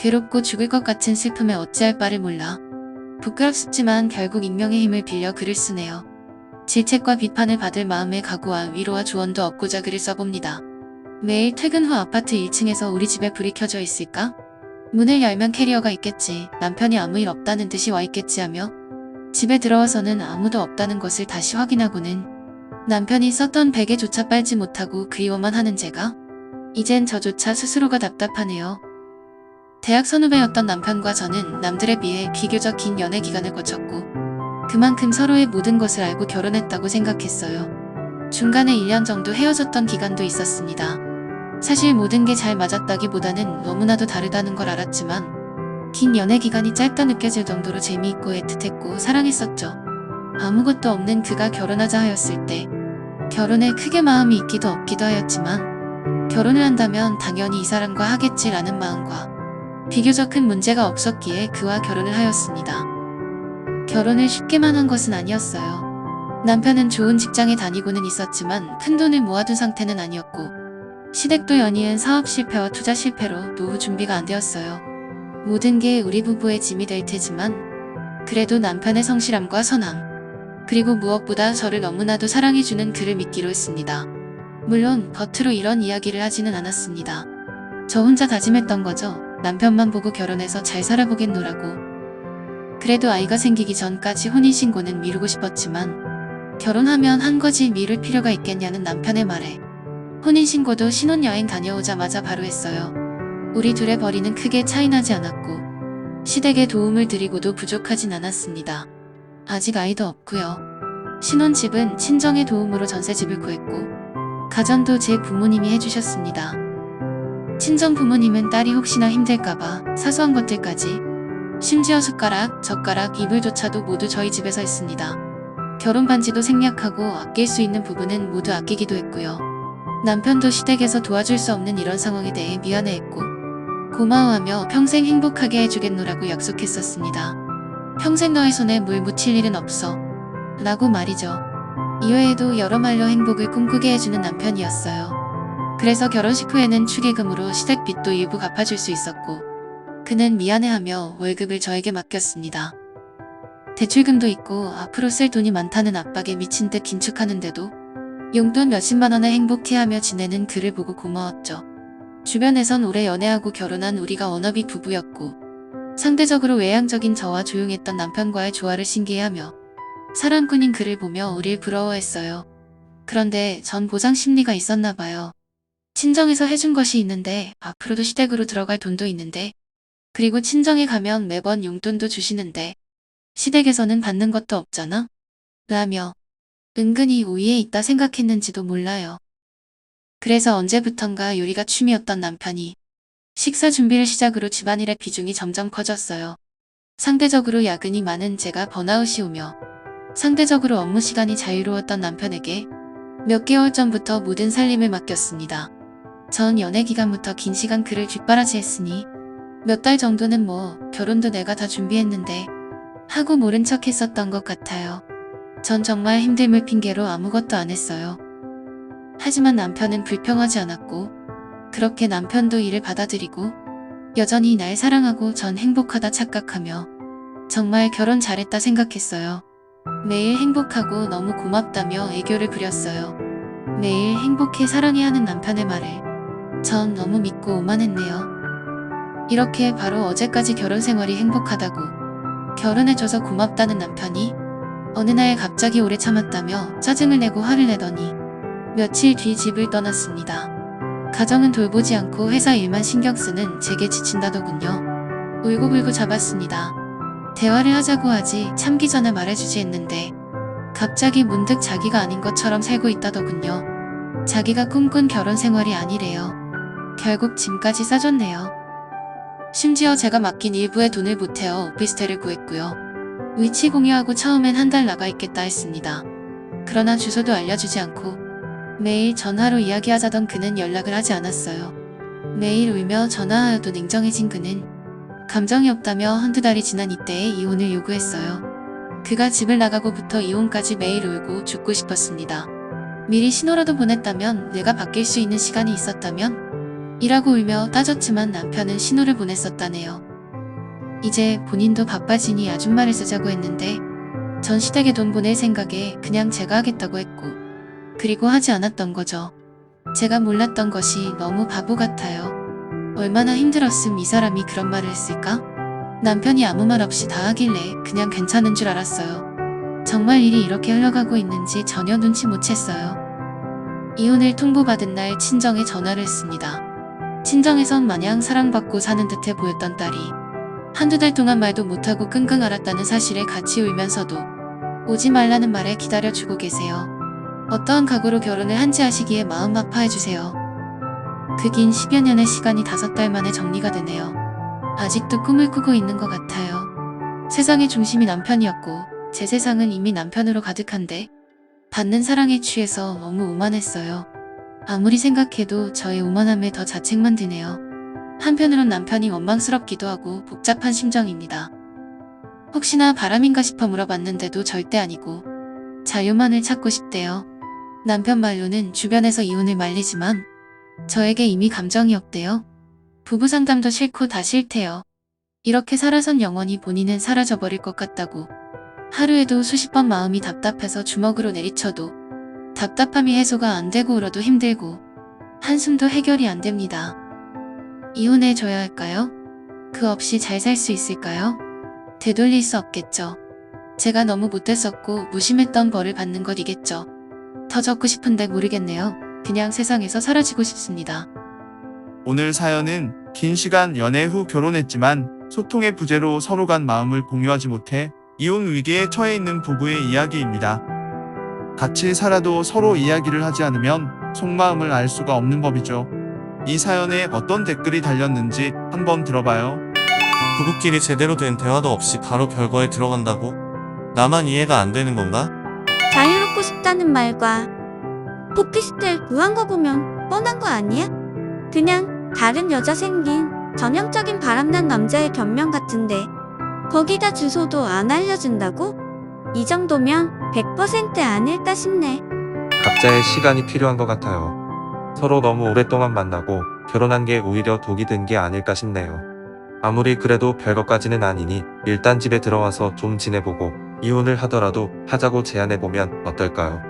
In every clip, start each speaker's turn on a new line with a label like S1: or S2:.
S1: 괴롭고 죽을 것 같은 슬픔에 어찌할 바를 몰라. 부끄럽습지만 결국 익명의 힘을 빌려 글을 쓰네요. 질책과 비판을 받을 마음의 각오와 위로와 조언도 얻고자 글을 써봅니다. 매일 퇴근 후 아파트 1층에서 우리 집에 불이 켜져 있을까? 문을 열면 캐리어가 있겠지. 남편이 아무 일 없다는 듯이 와 있겠지 하며 집에 들어와서는 아무도 없다는 것을 다시 확인하고는 남편이 썼던 베개조차 빨지 못하고 그리워만 하는 제가 이젠 저조차 스스로가 답답하네요. 대학 선후배였던 남편과 저는 남들에 비해 비교적 긴 연애 기간을 거쳤고 그만큼 서로의 모든 것을 알고 결혼했다고 생각했어요. 중간에 1년 정도 헤어졌던 기간도 있었습니다. 사실 모든 게 잘 맞았다기보다는 너무나도 다르다는 걸 알았지만 긴 연애 기간이 짧다 느껴질 정도로 재미있고 애틋했고 사랑했었죠. 아무것도 없는 그가 결혼하자 하였을 때 결혼에 크게 마음이 있기도 없기도 하였지만 결혼을 한다면 당연히 이 사람과 하겠지라는 마음과 비교적 큰 문제가 없었기에 그와 결혼을 하였습니다. 결혼을 쉽게만 한 것은 아니었어요. 남편은 좋은 직장에 다니고는 있었지만 큰돈을 모아둔 상태는 아니었고 시댁도 연이은 사업 실패와 투자 실패로 노후 준비가 안 되었어요. 모든 게 우리 부부의 짐이 될 테지만 그래도 남편의 성실함과 선함 그리고 무엇보다 저를 너무나도 사랑해주는 그를 믿기로 했습니다. 물론 겉으로 이런 이야기를 하지는 않았습니다. 저 혼자 다짐했던 거죠. 남편만 보고 결혼해서 잘 살아보겠노라고. 그래도 아이가 생기기 전까지 혼인신고는 미루고 싶었지만 결혼하면 한 거지 미룰 필요가 있겠냐는 남편의 말에 혼인신고도 신혼여행 다녀오자마자 바로 했어요. 우리 둘의 벌이는 크게 차이나지 않았고 시댁에 도움을 드리고도 부족하진 않았습니다. 아직 아이도 없고요. 신혼집은 친정의 도움으로 전세집을 구했고 가전도 제 부모님이 해주셨습니다. 친정 부모님은 딸이 혹시나 힘들까봐 사소한 것들까지 심지어 숟가락, 젓가락, 이불조차도 모두 저희 집에서 했습니다. 결혼 반지도 생략하고 아낄 수 있는 부분은 모두 아끼기도 했고요. 남편도 시댁에서 도와줄 수 없는 이런 상황에 대해 미안해했고 고마워하며 평생 행복하게 해주겠노라고 약속했었습니다. 평생 너의 손에 물 묻힐 일은 없어 라고 말이죠. 이외에도 여러 말로 행복을 꿈꾸게 해주는 남편이었어요. 그래서 결혼식 후에는 축의금으로 시댁 빚도 일부 갚아줄 수 있었고 그는 미안해하며 월급을 저에게 맡겼습니다. 대출금도 있고 앞으로 쓸 돈이 많다는 압박에 미친 듯 긴축하는데도 용돈 몇십만 원에 행복해하며 지내는 그를 보고 고마웠죠. 주변에선 오래 연애하고 결혼한 우리가 워너비 부부였고 상대적으로 외향적인 저와 조용했던 남편과의 조화를 신기해하며 사랑꾼인 그를 보며 우릴 부러워했어요. 그런데 전 보상 심리가 있었나 봐요. 친정에서 해준 것이 있는데 앞으로도 시댁으로 들어갈 돈도 있는데 그리고 친정에 가면 매번 용돈도 주시는데 시댁에서는 받는 것도 없잖아? 라며 은근히 우위에 있다 생각했는지도 몰라요. 그래서 언제부턴가 요리가 취미였던 남편이 식사 준비를 시작으로 집안일의 비중이 점점 커졌어요. 상대적으로 야근이 많은 제가 번아웃이 오며 상대적으로 업무 시간이 자유로웠던 남편에게 몇 개월 전부터 모든 살림을 맡겼습니다. 전 연애 기간부터 긴 시간 그를 뒷바라지했으니 몇 달 정도는 뭐 결혼도 내가 다 준비했는데 하고 모른 척 했었던 것 같아요. 전 정말 힘듦을 핑계로 아무것도 안 했어요. 하지만 남편은 불평하지 않았고 그렇게 남편도 이를 받아들이고 여전히 날 사랑하고 전 행복하다 착각하며 정말 결혼 잘했다 생각했어요. 매일 행복하고 너무 고맙다며 애교를 부렸어요. 매일 행복해 사랑해 하는 남편의 말을 전 너무 믿고 오만했네요. 이렇게 바로 어제까지 결혼 생활이 행복하다고 결혼해줘서 고맙다는 남편이 어느 날 갑자기 오래 참았다며 짜증을 내고 화를 내더니 며칠 뒤 집을 떠났습니다. 가정은 돌보지 않고 회사 일만 신경 쓰는 제게 지친다더군요. 울고불고 잡았습니다. 대화를 하자고 하지 참기 전에 말해주지 했는데 갑자기 문득 자기가 아닌 것처럼 살고 있다더군요. 자기가 꿈꾼 결혼 생활이 아니래요. 결국 짐까지 싸줬네요. 심지어 제가 맡긴 일부의 돈을 보태어 오피스텔을 구했고요. 위치 공유하고 처음엔 한 달 나가 있겠다 했습니다. 그러나 주소도 알려주지 않고 매일 전화로 이야기하자던 그는 연락을 하지 않았어요. 매일 울며 전화하여도 냉정해진 그는 감정이 없다며 한두 달이 지난 이때에 이혼을 요구했어요. 그가 집을 나가고부터 이혼까지 매일 울고 죽고 싶었습니다. 미리 신호라도 보냈다면 내가 바뀔 수 있는 시간이 있었다면 이라고 울며 따졌지만 남편은 신호를 보냈었다네요. 이제 본인도 바빠지니 아줌마를 쓰자고 했는데 전 시댁에 돈 보낼 생각에 그냥 제가 하겠다고 했고 그리고 하지 않았던 거죠. 제가 몰랐던 것이 너무 바보 같아요. 얼마나 힘들었음 이 사람이 그런 말을 했을까? 남편이 아무 말 없이 다 하길래 그냥 괜찮은 줄 알았어요. 정말 일이 이렇게 흘러가고 있는지 전혀 눈치 못 챘어요. 이혼을 통보받은 날 친정에 전화를 했습니다. 친정에선 마냥 사랑받고 사는 듯해 보였던 딸이 한두 달 동안 말도 못하고 끙끙 앓았다는 사실에 같이 울면서도 오지 말라는 말에 기다려주고 계세요. 어떠한 각오로 결혼을 한지 아시기에 마음 아파해주세요. 그 긴 10여 년의 시간이 5달 만에 정리가 되네요. 아직도 꿈을 꾸고 있는 것 같아요. 세상의 중심이 남편이었고 제 세상은 이미 남편으로 가득한데 받는 사랑에 취해서 너무 오만했어요. 아무리 생각해도 저의 오만함에 더 자책만 드네요. 한편으론 남편이 원망스럽기도 하고 복잡한 심정입니다. 혹시나 바람인가 싶어 물어봤는데도 절대 아니고 자유만을 찾고 싶대요. 남편 말로는 주변에서 이혼을 말리지만 저에게 이미 감정이 없대요. 부부 상담도 싫고 다 싫대요. 이렇게 살아선 영원히 본인은 사라져버릴 것 같다고. 하루에도 수십 번 마음이 답답해서 주먹으로 내리쳐도 답답함이 해소가 안 되고 울어도 힘들고 한숨도 해결이 안 됩니다. 이혼해줘야 할까요? 그 없이 잘 살 수 있을까요? 되돌릴 수 없겠죠. 제가 너무 못됐었고 무심했던 벌을 받는 것이겠죠. 더 적고 싶은데 모르겠네요. 그냥 세상에서 사라지고 싶습니다.
S2: 오늘 사연은 긴 시간 연애 후 결혼했지만 소통의 부재로 서로 간 마음을 공유하지 못해 이혼 위기에 처해 있는 부부의 이야기입니다. 같이 살아도 서로 이야기를 하지 않으면 속마음을 알 수가 없는 법이죠. 이 사연에 어떤 댓글이 달렸는지 한번 들어봐요.
S3: 부부끼리 제대로 된 대화도 없이 바로 별거에 들어간다고? 나만 이해가 안 되는 건가?
S4: 자유롭고 싶다는 말과 오피스텔 구한 거 보면 뻔한 거 아니야? 그냥 다른 여자 생긴 전형적인 바람난 남자의 변명 같은데 거기다 주소도 안 알려준다고? 이 정도면 100% 아닐까 싶네.
S5: 각자의 시간이 필요한 것 같아요. 서로 너무 오랫동안 만나고 결혼한 게 오히려 독이 든 게 아닐까 싶네요. 아무리 그래도 별것까지는 아니니 일단 집에 들어와서 좀 지내보고 이혼을 하더라도 하자고 제안해보면 어떨까요?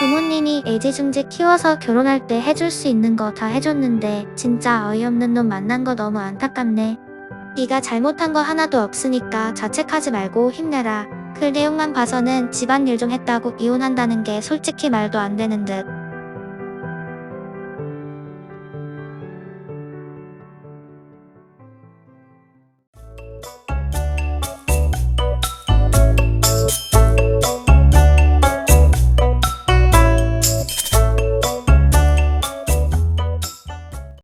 S6: 부모님이 애지중지 키워서 결혼할 때 해줄 수 있는 거 다 해줬는데 진짜 어이없는 놈 만난 거 너무 안타깝네. 네가 잘못한 거 하나도 없으니까 자책하지 말고 힘내라. 그 내용만 봐서는 집안일 좀 했다고 이혼한다는 게 솔직히 말도 안 되는 듯.